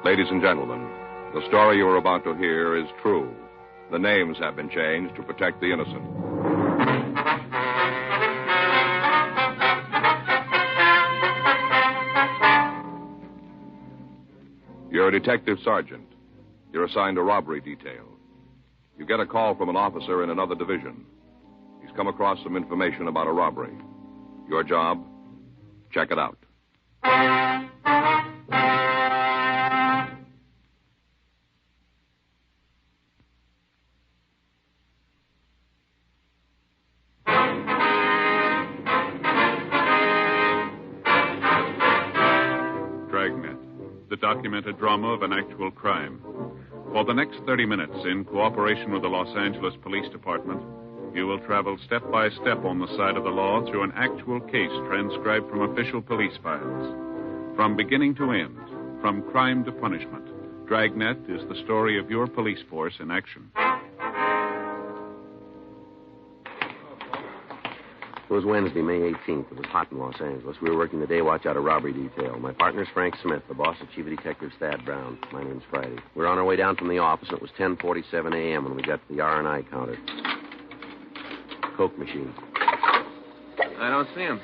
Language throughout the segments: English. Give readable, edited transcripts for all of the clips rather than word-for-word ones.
Ladies and gentlemen, the story you are about to hear is true. The names have been changed to protect the innocent. You're a detective sergeant. You're assigned a robbery detail. You get a call from an officer in another division. He's come across some information about a robbery. Your job? Check it out. Dragnet, the documented drama of an actual crime. For the next 30 minutes, in cooperation with the Los Angeles Police Department, you will travel step by step on the side of the law through an actual case transcribed from official police files. From beginning to end, from crime to punishment, Dragnet is the story of your police force in action. It was Wednesday, May 18th. It was hot in Los Angeles. We were working the day watch out of robbery detail. My partner's Frank Smith. The boss is Chief of Detectives Thad Brown. My name's Friday. We were on our way down from the office, and it was 10:47 a.m. when we got to the R&I counter. Coke machine. I don't see him.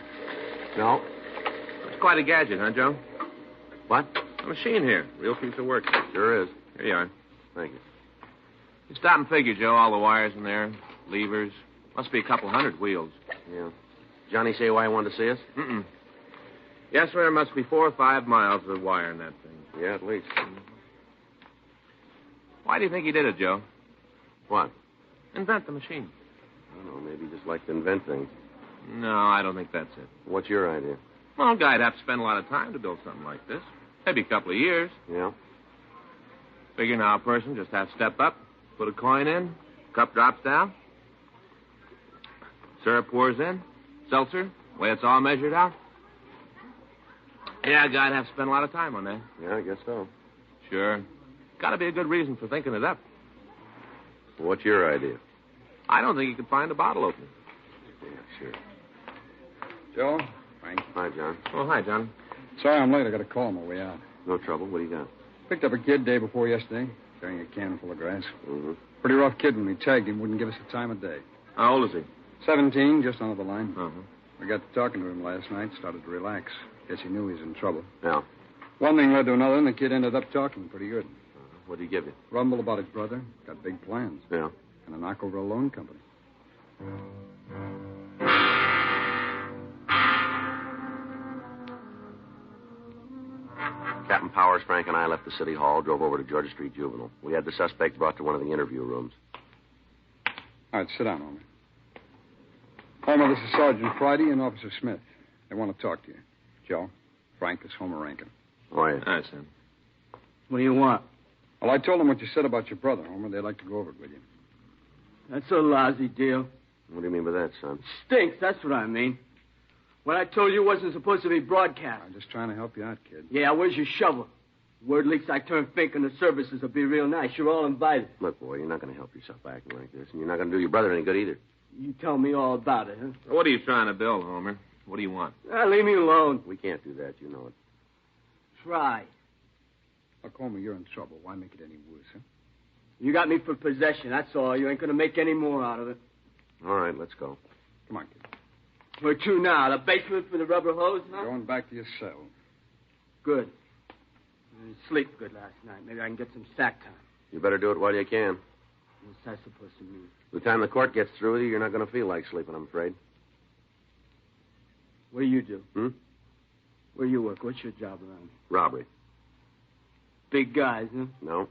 No? It's quite a gadget, huh, Joe? What? A machine here. Real piece of work. Sure is. Here you are. Thank you. You stop and figure, Joe. All the wires in there, levers. Must be a couple hundred wheels. Yeah. Johnny say why he wanted to see us? Mm-mm. Yes, sir. There must be 4 or 5 miles of wire in that thing. Yeah, at least. Why do you think he did it, Joe? What? Invent the machine. I don't know. Maybe he just liked to invent things. No, I don't think that's it. What's your idea? Well, a guy'd have to spend a lot of time to build something like this. Maybe a couple of years. Yeah? Figure now a person just has to step up, put a coin in, cup drops down, syrup pours in, seltzer, way it's all measured out. Yeah, a guy'd have to spend a lot of time on that. Yeah, I guess so. Sure. Got to be a good reason for thinking it up. Well, what's your idea? I don't think you could find a bottle opener. Yeah, sure. Joe? Frank? Hi, John. Oh, hi, John. Sorry I'm late. I got a call on my way out. No trouble. What do you got? Picked up a kid day before yesterday, carrying a can full of grass. Mm-hmm. Pretty rough kid when we tagged him. Wouldn't give us the time of day. How old is he? 17, just under the line. Uh-huh. We got to talking to him last night, started to relax. Guess he knew he was in trouble. Yeah. One thing led to another, and the kid ended up talking pretty good. What did he give you? Rumbled about his brother. Got big plans. Yeah. And a knock over a loan company. Captain Powers, Frank, and I left the city hall, drove over to Georgia Street Juvenile. We had the suspect brought to one of the interview rooms. All right, sit down, Homer. Homer, this is Sergeant Friday and Officer Smith. They want to talk to you. Joe, Frank, is Homer Rankin. Oh, yeah. Hi, Sam. What do you want? Well, I told them what you said about your brother, Homer. They'd like to go over it with you. That's a lousy deal. What do you mean by that, son? Stinks, that's what I mean. What I told you wasn't supposed to be broadcast. I'm just trying to help you out, kid. Yeah, where's your shovel? Word leaks I turn fink and the services will be real nice. You're all invited. Look, boy, you're not going to help yourself acting like this, and you're not going to do your brother any good either. You tell me all about it, huh? What are you trying to build, Homer? What do you want? Leave me alone. We can't do that, you know it. Try. Look, Homer, you're in trouble. Why make it any worse, huh? You got me for possession, that's all. You ain't going to make any more out of it. All right, let's go. Come on, kid. Where to now? The basement for the rubber hose, huh? Going back to your cell. Good. I didn't sleep good last night. Maybe I can get some sack time. You better do it while you can. What's that supposed to mean? By the time the court gets through with you, you're not going to feel like sleeping, I'm afraid. What do you do? Hmm? Where you work? What's your job around here? Robbery. Big guys, huh? No.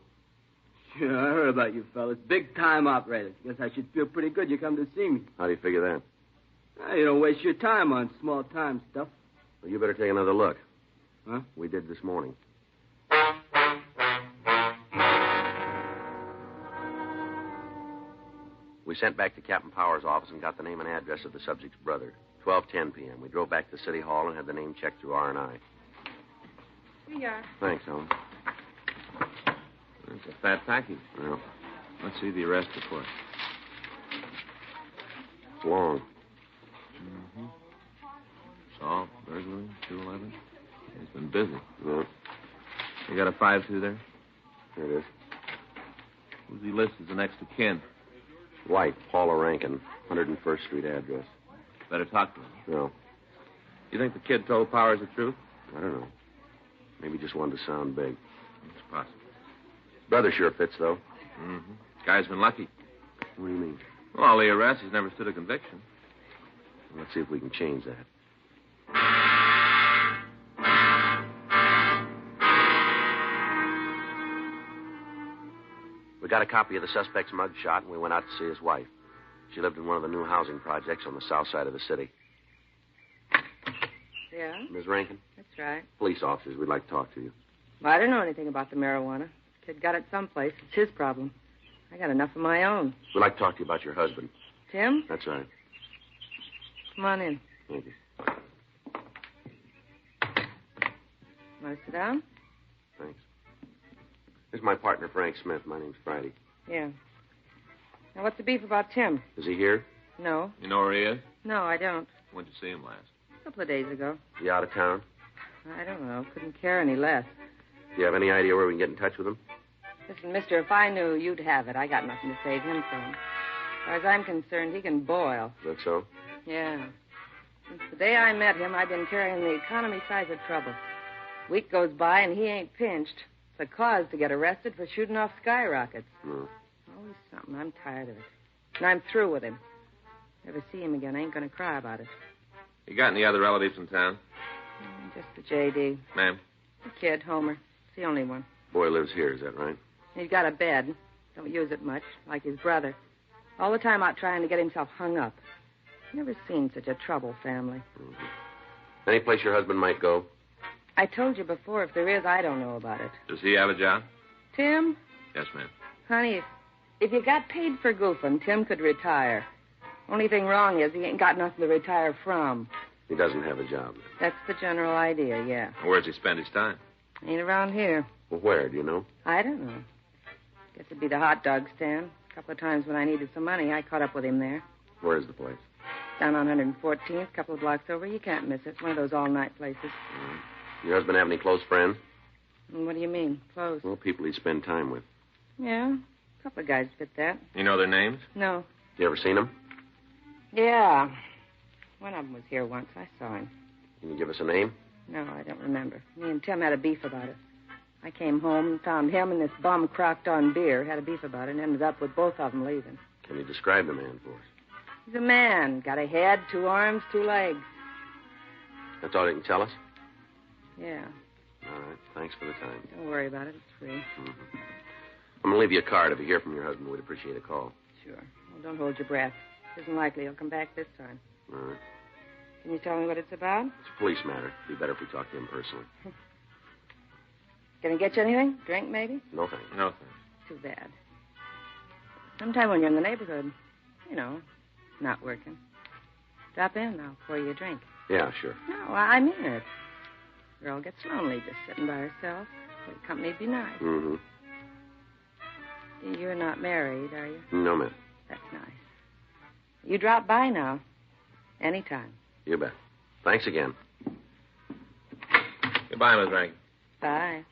Sure, I heard about you fellas. Big-time operators. Guess I should feel pretty good you come to see me. How do you figure that? Well, you don't waste your time on small-time stuff. Well, you better take another look. Huh? We did this morning. We sent back to Captain Powers' office and got the name and address of the subject's brother. 12:10 p.m. We drove back to City Hall and had the name checked through R&I. Here you are. Thanks, Helen. It's a fat package. Well, Let's see the arrest report. it's long. Mm-hmm. Assault, burglary, 211. He's been busy. Yeah. You got a 5-2 there? Here it is. Who's he listed as the next of kin? White, Paula Rankin, 101st Street address. Better talk to him. No, You think the kid told Powers the truth? I don't know. Maybe just wanted to sound big. It's possible. Brother sure fits, though. Mm-hmm. Guy's been lucky. What do you mean? Well, all the arrests, he's never stood a conviction. Let's see if we can change that. We got a copy of the suspect's mug shot, and we went out to see his wife. She lived in one of the new housing projects on the south side of the city. Yeah, Ms. Rankin? that's right. Police officers, we'd like to talk to you. Well, I don't know anything about the marijuana. Kid got it someplace. It's his problem. I got enough of my own. We'd like to talk to you about your husband. Tim, That's right. come on in. Thank you. Want to sit down? Thanks. This is my partner, Frank Smith. My name's Friday. Yeah. Now, what's the beef about Tim? Is he here? No. You know where he is? No, I don't. When'd you see him last? A couple of days ago. Is he out of town? I don't know. Couldn't care any less. Do you have any idea where we can get in touch with him? Listen, mister, if I knew, you'd have it. I got nothing to save him from. As far as I'm concerned, he can boil. Is that so? Yeah. Since the day I met him, I've been carrying the economy size of trouble. Week goes by and he ain't pinched. It's a cause to get arrested for shooting off skyrockets. Hmm. Always something. I'm tired of it. And I'm through with him. Never see him again. I ain't going to cry about it. You got any other relatives in town? Just the J.D. Ma'am? The kid, Homer. It's the only one. Boy lives here, is that right? He's got a bed. Don't use it much, like his brother. All the time out trying to get himself hung up. Never seen such a trouble family. Mm-hmm. Any place your husband might go? I told you before, if there is, I don't know about it. Does he have a job? Tim? Yes, ma'am. Honey, if you got paid for goofing, Tim could retire. Only thing wrong is he ain't got nothing to retire from. He doesn't have a job. That's the general idea, yeah. Where's he spend his time? Ain't around here. Well, where, do you know? I don't know. Guess it'd be the hot dog stand. A couple of times when I needed some money, I caught up with him there. Where's the place? Down on 114th, a couple of blocks over. You can't miss it. It's one of those all-night places. Mm-hmm. Your husband have any close friends? And what do you mean, close? Well, people he spend time with. Yeah, a couple of guys fit that. You know their names? No. You ever seen them? Yeah. One of them was here once. I saw him. Can you give us a name? No, I don't remember. Me and Tim had a beef about it. I came home and found him and this bum crocked on beer. Had a beef about it and ended up with both of them leaving. Can you describe the man for us? He's a man. Got a head, 2 arms, 2 legs. That's all you can tell us? Yeah. All right. Thanks for the time. Don't worry about it. It's free. Mm-hmm. I'm going to leave you a card. If you hear from your husband, we'd appreciate a call. Sure. Well, don't hold your breath. Isn't likely he'll come back this time. All right. Can you tell me what it's about? It's a police matter. It'd be better if we talked to him personally. Can I get you anything? Drink, maybe? No, thanks. No, thanks. Too bad. Sometime when you're in the neighborhood, you know, not working, drop in. I'll pour you a drink. Yeah, sure. No, I mean it. Girl gets lonely just sitting by herself. The company'd be nice. Mm-hmm. You're not married, are you? No, ma'am. That's nice. You drop by now. Anytime. You bet. Thanks again. Goodbye, Miss Rankin. Bye.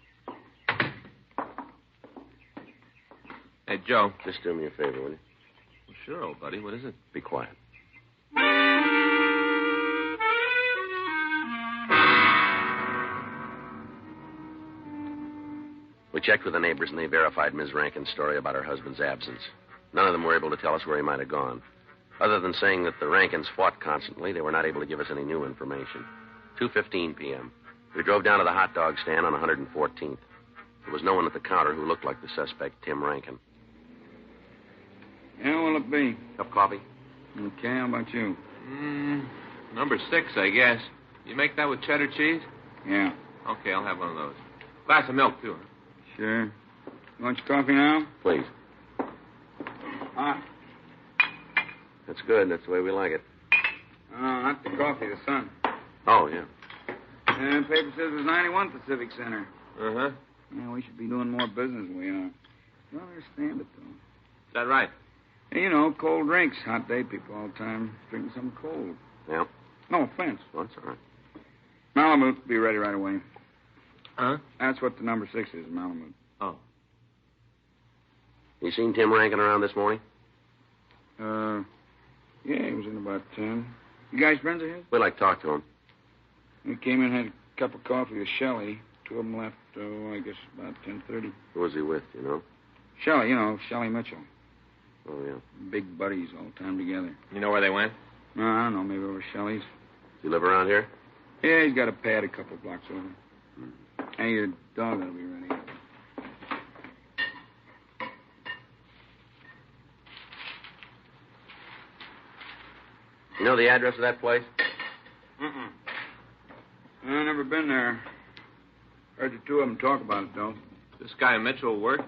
Hey, Joe. Just do me a favor, will you? Well, sure, old buddy. What is it? Be quiet. We checked with the neighbors, and they verified Ms. Rankin's story about her husband's absence. None of them were able to tell us where he might have gone. Other than saying that the Rankins fought constantly, they were not able to give us any new information. 2:15 p.m. We drove down to the hot dog stand on 114th. There was no one at the counter who looked like the suspect, Tim Rankin. Yeah, what'll it be? Cup of coffee? Okay, how about you? Number 6, I guess. You make that with cheddar cheese? Yeah. Okay, I'll have one of those. Glass of milk, too. Sure. You want your coffee now? Please. Hot. That's good. That's the way we like it. Not the coffee, the sun. Oh, yeah. And paper says there's 91 Pacific Center. Uh-huh. Yeah, we should be doing more business than we are. Don't understand it, though. Is that right? Hey, you know, cold drinks. Hot day people all the time drinking something cold. Yeah? No offense. Well, that's all right. Malibu, be ready right away. Huh? That's what the number 6 is, Malamute. Oh. You seen Tim Rankin around this morning? Yeah, he was in about 10. You guys friends of his? We'd like to talk to him. He came in, had a cup of coffee with Shelley. Two of them left, I guess, about 10:30. Who was he with, you know? Shelley, Shelley Mitchell. Oh, yeah. Big buddies all the time together. You know where they went? No, I don't know, maybe over Shelley's. Does he live around here? Yeah, he's got a pad a couple blocks over. Hey, your dog ought to be ready. You know the address of that place? Mm-mm. I've never been there. Heard the two of them talk about it, though. This guy Mitchell work?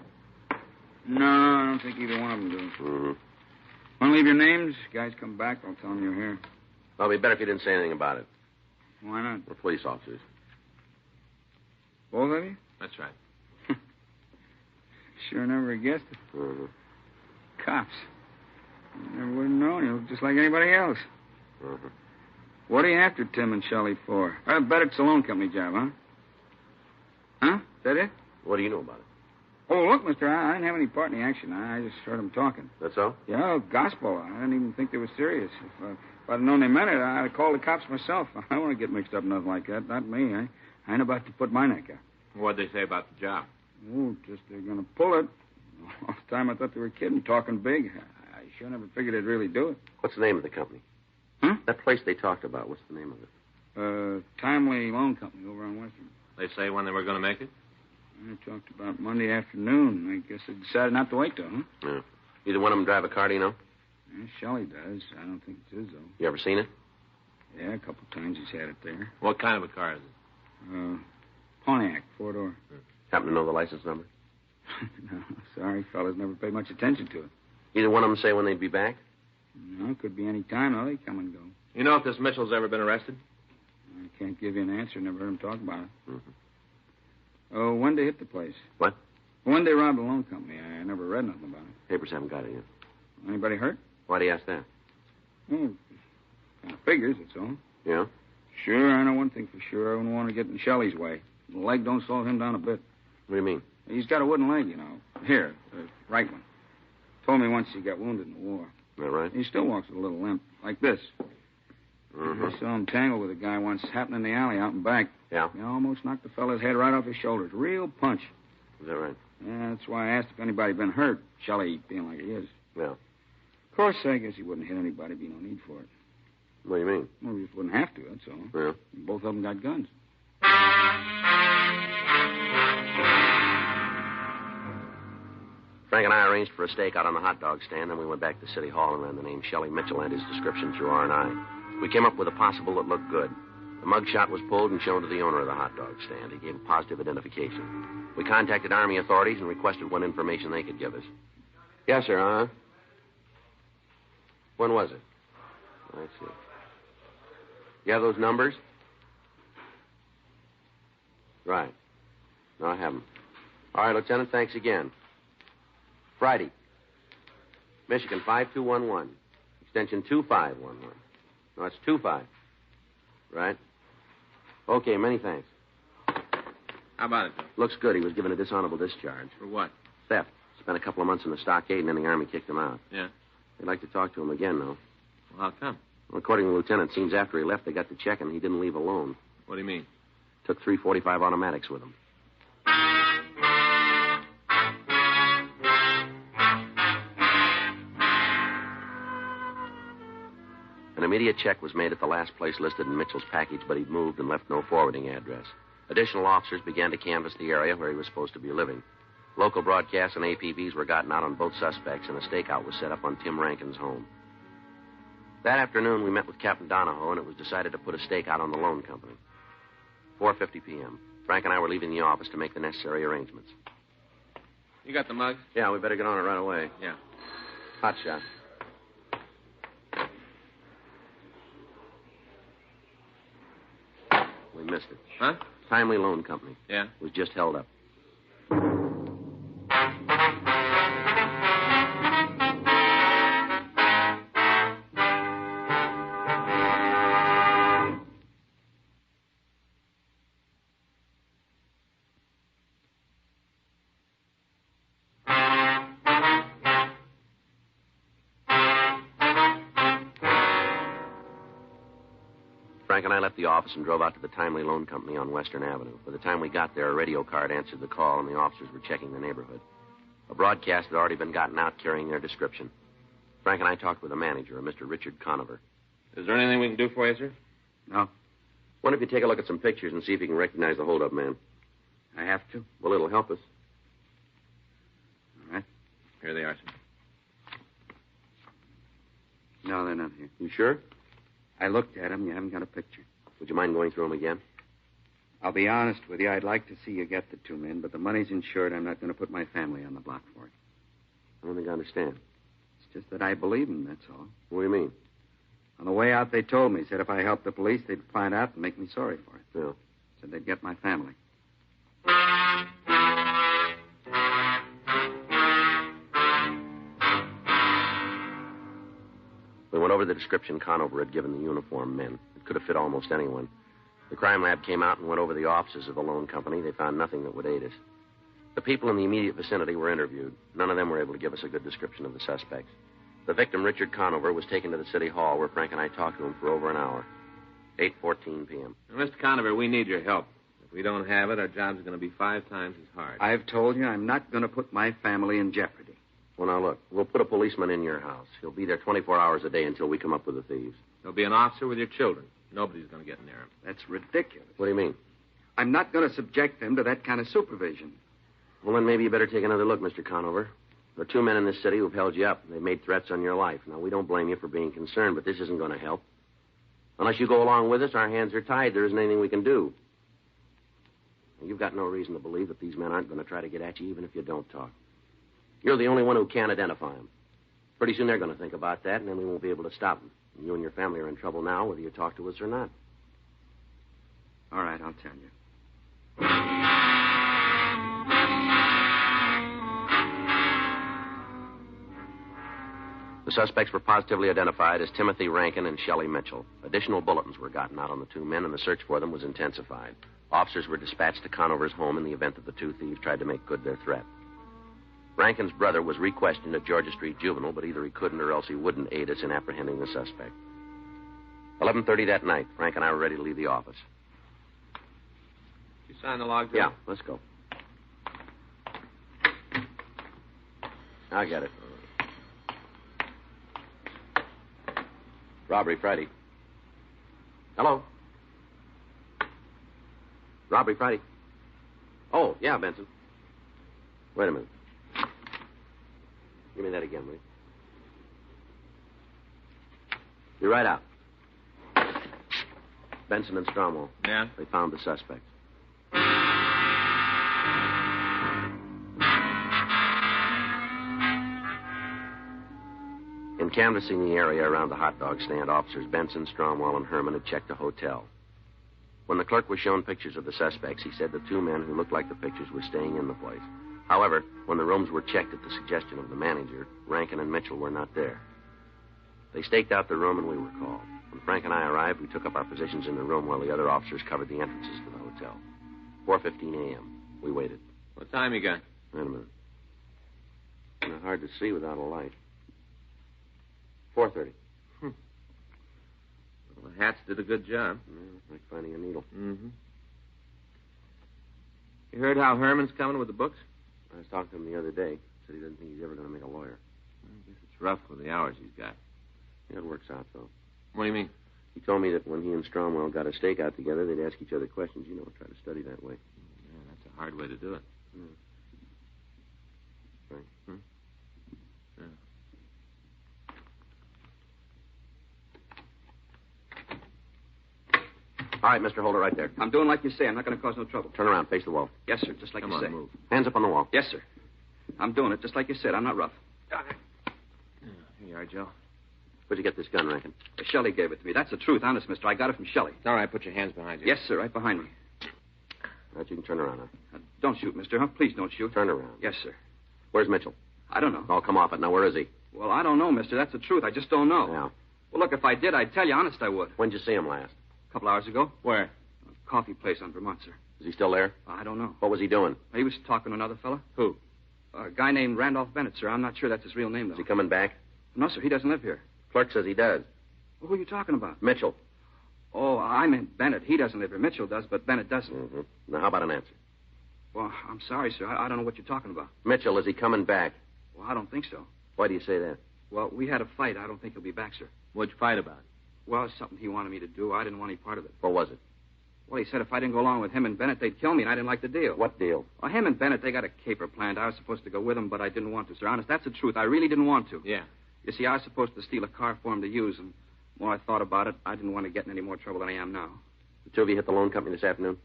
No, I don't think either one of them do. Mm-hmm. Want to leave your names? Guys come back, I'll tell them you're here. Well, it'd be better if you didn't say anything about it. Why not? We're police officers. Both of you? That's right. Sure never guessed it. Mm-hmm. Cops. Never would have known. You look just like anybody else. Mm-hmm. What are you after Tim and Shelley for? I bet it's a loan company job, huh? Huh? Is that it? What do you know about it? Oh, look, mister, I didn't have any part in the action. I just heard them talking. That's all? Yeah, gospel. I didn't even think they were serious. If I'd known they meant it, I'd have called the cops myself. I don't want to get mixed up in nothing like that. Not me. I ain't about to put my neck out. What'd they say about the job? Oh, just they're going to pull it. All the time I thought they were kidding, talking big. I sure never figured they'd really do it. What's the name of the company? Huh? That place they talked about, what's the name of it? Timely Loan Company over on Western. They say when they were going to make it? I talked about Monday afternoon. I guess they decided not to wait, though, huh? Yeah. Either one of them drive a car, do you know? Yeah, Shelley does. I don't think it's his, though. You ever seen it? Yeah, a couple times he's had it there. What kind of a car is it? Pontiac, 4-door. Happen to know the license number? No, sorry, fellas never paid much attention to it. Either one of them say when they'd be back? No, it could be any time, though. They come and go. You know if this Mitchell's ever been arrested? I can't give you an answer. Never heard him talk about it. Mm-hmm. Oh, when they hit the place? What? When they robbed the loan company. I never read nothing about it. Papers haven't got it yet. Anybody hurt? Why do you ask that? Oh, kind of figures, that's all. Yeah? Sure, I know one thing for sure. I wouldn't want to get in Shelley's way. The leg don't slow him down a bit. What do you mean? He's got a wooden leg, you know. Here, the right one. Told me once he got wounded in the war. Is that right? He still walks with a little limp, like this. Mm-hmm. I saw him tangle with a guy once, happened in the alley out in back. Yeah? He almost knocked the fella's head right off his shoulders. Real punch. Is that right? Yeah, that's why I asked if anybody been hurt. Shelley being like he is. Yeah. Of course, I guess he wouldn't hit anybody. Be no need for it. What do you mean? Well, he just wouldn't have to, that's all. Yeah. Both of them got guns. Frank and I arranged for a stakeout on the hot dog stand, then we went back to City Hall and ran the name Shelley Mitchell and his description through R&I. We came up with a possible that looked good. The mug shot was pulled and shown to the owner of the hot dog stand. He gave a positive identification. We contacted Army authorities and requested what information they could give us. Yes, sir, huh? When was it? I see. You have those numbers? Right. No, I haven't. All right, Lieutenant, thanks again. Friday. Michigan, 5211. Extension 2511. No, it's 25. Right? Okay, many thanks. How about it, Joe? Looks good. He was given a dishonorable discharge. For what? Theft. Spent a couple of months in the stockade, and then the Army kicked him out. Yeah. They'd like to talk to him again, though. Well, how come? Well, according to the lieutenant, it seems after he left, they got to check, and he didn't leave alone. What do you mean? Took 345 automatics with him. An immediate check was made at the last place listed in Mitchell's package, but he'd moved and left no forwarding address. Additional officers began to canvass the area where he was supposed to be living. Local broadcasts and APBs were gotten out on both suspects, and a stakeout was set up on Tim Rankin's home. That afternoon, we met with Captain Donahoe, and it was decided to put a stakeout on the loan company. 4:50 p.m. Frank and I were leaving the office to make the necessary arrangements. You got the mug? Yeah, we better get on it right away. Yeah. Hot shot. We missed it. Huh? Timely Loan Company. Yeah. It was just held up. Frank and I left the office and drove out to the Timely Loan Company on Western Avenue. By the time we got there, a radio card answered the call, and the officers were checking the neighborhood. A broadcast had already been gotten out carrying their description. Frank and I talked with the manager, a Mr. Richard Conover. Is there anything we can do for you, sir? No. Why don't you take a look at some pictures and see if you can recognize the holdup man? I have to? Well, it'll help us. All right. Here they are, sir. No, they're not here. You sure? I looked at them. You haven't got a picture. Would you mind going through them again? I'll be honest with you. I'd like to see you get the two men, but the money's insured. I'm not going to put my family on the block for it. I don't think I understand. It's just that I believe them, that's all. What do you mean? On the way out, they told me, said if I helped the police, they'd find out and make me sorry for it. Yeah. Said they'd get my family. We went over the description Conover had given the uniformed men. It could have fit almost anyone. The crime lab came out and went over the offices of the loan company. They found nothing that would aid us. The people in the immediate vicinity were interviewed. None of them were able to give us a good description of the suspects. The victim, Richard Conover, was taken to the city hall where Frank and I talked to him for over an hour. 8:14 p.m. Mr. Conover, we need your help. If we don't have it, our job's going to be 5 times as hard. I've told you I'm not going to put my family in jeopardy. Well, now, look, we'll put a policeman in your house. He'll be there 24 hours a day until we come up with the thieves. There'll be an officer with your children. Nobody's going to get near him. That's ridiculous. What do you mean? I'm not going to subject them to that kind of supervision. Well, then maybe you better take another look, Mr. Conover. There are 2 men in this city who've held you up. They've made threats on your life. Now, we don't blame you for being concerned, but this isn't going to help. Unless you go along with us, our hands are tied. There isn't anything we can do. Now, you've got no reason to believe that these men aren't going to try to get at you, even if you don't talk. You're the only one who can identify them. Pretty soon they're going to think about that, and then we won't be able to stop them. And you and your family are in trouble now, whether you talk to us or not. All right, I'll tell you. The suspects were positively identified as Timothy Rankin and Shelley Mitchell. Additional bulletins were gotten out on the 2 men, and the search for them was intensified. Officers were dispatched to Conover's home in the event that the 2 thieves tried to make good their threat. Rankin's brother was re-questioned at Georgia Street Juvenile, but either he couldn't or else he wouldn't aid us in apprehending the suspect. 11:30 that night, Frank and I were ready to leave the office. You sign the log, Joe? Yeah, let's go. I get it. Robbery Friday. Hello? Robbery Friday. Oh, yeah, Benson. Wait a minute. Give me that again, will you? Be right out. Benson and Stromwell. Yeah? They found the suspects. In canvassing the area around the hot dog stand, officers Benson, Stromwell, and Herman had checked a hotel. When the clerk was shown pictures of the suspects, he said the 2 men who looked like the pictures were staying in the place. However, when the rooms were checked at the suggestion of the manager, Rankin and Mitchell were not there. They staked out the room, and we were called. When Frank and I arrived, we took up our positions in the room while the other officers covered the entrances to the hotel. 4:15 a.m. We waited. What time you got? Wait a minute. Kind of hard to see without a light. 4:30. Well, the hats did a good job. Yeah, like finding a needle. Mm-hmm. You heard how Herman's coming with the books? I was talking to him the other day. Said he doesn't think he's ever going to make a lawyer. I guess it's rough with the hours he's got. Yeah, it works out, though. What do you mean? He told me that when he and Stromwell got a stakeout together, they'd ask each other questions. You know, try to study that way. Yeah, that's a hard way to do it. Right. Yeah. All right, Mr. Holder, right there. I'm doing like you say. I'm not going to cause no trouble. Turn around, face the wall. Yes, sir, just like Come you on, say. move. Hands up on the wall. Yes, sir. I'm doing it just like you said. I'm not rough. Here you are, Joe. Where'd you get this gun, Rankin? Shelley gave it to me. That's the truth, honest, mister. I got it from Shelley. All right, put your hands behind you. Yes, sir, right behind me. All right, you can turn around now. Don't shoot, mister. Huh? Please don't shoot. Turn around. Yes, sir. Where's Mitchell? I don't know. Oh, come off it. Now, where is he? Well, I don't know, mister. That's the truth. I just don't know. Yeah. Well, look, if I did, I'd tell you. Honest, I would. When'd you see him last? A couple hours ago. Where? A coffee place on Vermont, sir. Is he still there? I don't know. What was he doing? He was talking to another fella. Who? A guy named Randolph Bennett, sir. I'm not sure that's his real name, though. Is he coming back? No, sir. He doesn't live here. Clerk says he does. Well, who are you talking about? Mitchell. Oh, I meant Bennett. He doesn't live here. Mitchell does, but Bennett doesn't. Mm-hmm. Now, how about an answer? Well, I'm sorry, sir. I don't know what you're talking about. Mitchell, is he coming back? Well, I don't think so. Why do you say that? Well, we had a fight. I don't think he'll be back, sir. What'd you fight about? Well, it's something he wanted me to do. I didn't want any part of it. What was it? Well, he said if I didn't go along with him and Bennett, they'd kill me, and I didn't like the deal. What deal? Well, him and Bennett, they got a caper planned. I was supposed to go with them, but I didn't want to, sir. Honest, that's the truth. I really didn't want to. Yeah. You see, I was supposed to steal a car for him to use, and the more I thought about it, I didn't want to get in any more trouble than I am now. The two of you hit the loan company this afternoon?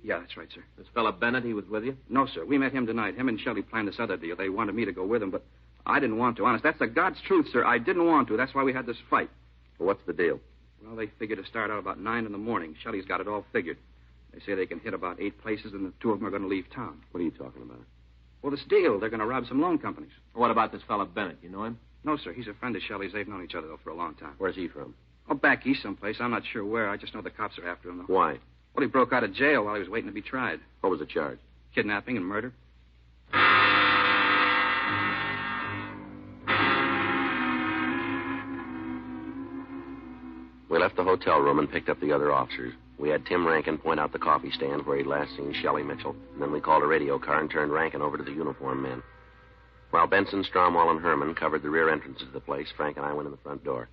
Yeah, that's right, sir. This fella Bennett, he was with you? No, sir. We met him tonight. Him and Shelley planned this other deal. They wanted me to go with them, but I didn't want to. Honest, that's the God's truth, sir. I didn't want to. That's why we had this fight. Well, what's the deal? Well, they figured to start out about 9 in the morning. Shelley's got it all figured. They say they can hit about 8 places, and the two of them are going to leave town. What are you talking about? Well, this deal, they're going to rob some loan companies. What about this fella Bennett? You know him? No, sir. He's a friend of Shelley's. They've known each other, though, for a long time. Where's he from? Oh, back east someplace. I'm not sure where. I just know the cops are after him, though. Why? Well, he broke out of jail while he was waiting to be tried. What was the charge? Kidnapping and murder. We left the hotel room and picked up the other officers. We had Tim Rankin point out the coffee stand where he'd last seen Shelley Mitchell. And then we called a radio car and turned Rankin over to the uniformed men. While Benson, Stromwall, and Herman covered the rear entrances of the place, Frank and I went in the front door.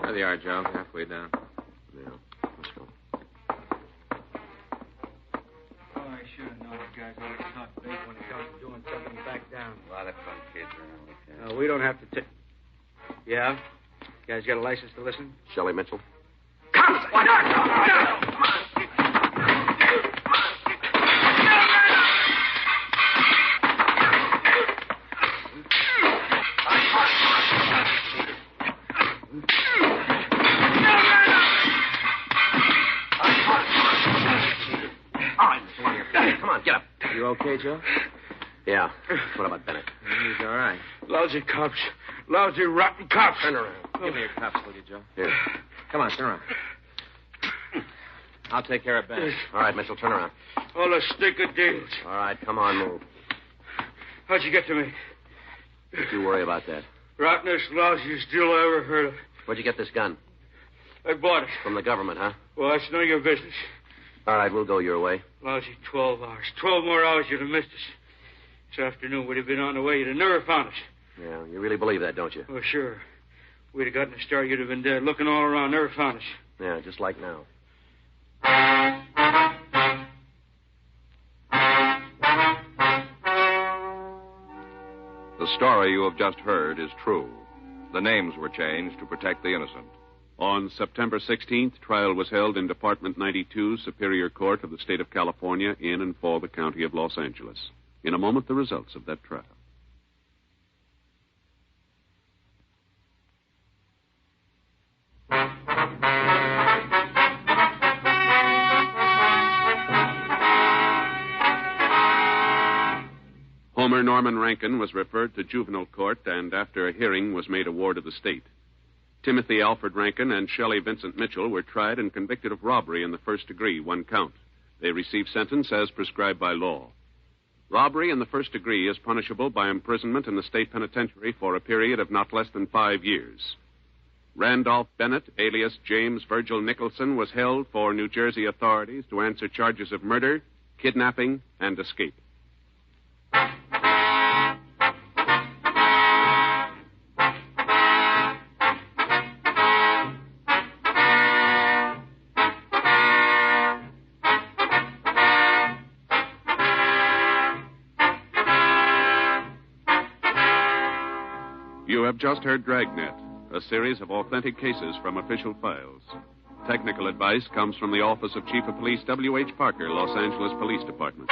There they are, Joe. Halfway down. Yeah, let's go. Oh, I should have known you guys always talk big when it comes to doing something back down. A lot of fun kids around like that. We don't have to take... Yeah? You guys got a license to listen? Shelley Mitchell? Come on, get up. You okay, Joe? Yeah. What about Bennett? He's all right. Lousy cops. Lousy, rotten cops. Turn around. Give me your cuffs, will you, Joe? Here. Come on, turn around. I'll take care of Bennett. All right, Mitchell, turn around. All a stick of deals. All right, come on, move. How'd you get to me? Don't you worry about that. Rottenest, lousiest deal I ever heard of. Where'd you get this gun? I bought it. From the government, huh? Well, that's none of your business. All right, we'll go your way. Lousy 12 hours. 12 more hours you'd have missed us. This afternoon we'd have been on the way. You'd have never found us. Yeah, you really believe that, don't you? Oh, sure. We'd have gotten a start. You'd have been dead. Looking all around. Never found us. Yeah, just like now. The story you have just heard is true. The names were changed to protect the innocent. On September 16th, trial was held in Department 92, Superior Court of the State of California, in and for the County of Los Angeles. In a moment, the results of that trial. Homer Norman Rankin was referred to juvenile court and, after a hearing, was made a ward of the state. Timothy Alfred Rankin and Shelley Vincent Mitchell were tried and convicted of robbery in the first degree, 1 count. They received sentence as prescribed by law. Robbery in the first degree is punishable by imprisonment in the state penitentiary for a period of not less than 5 years. Randolph Bennett, alias James Virgil Nicholson, was held for New Jersey authorities to answer charges of murder, kidnapping, and escape. You have just heard Dragnet, a series of authentic cases from official files. Technical advice comes from the Office of Chief of Police W.H. Parker, Los Angeles Police Department.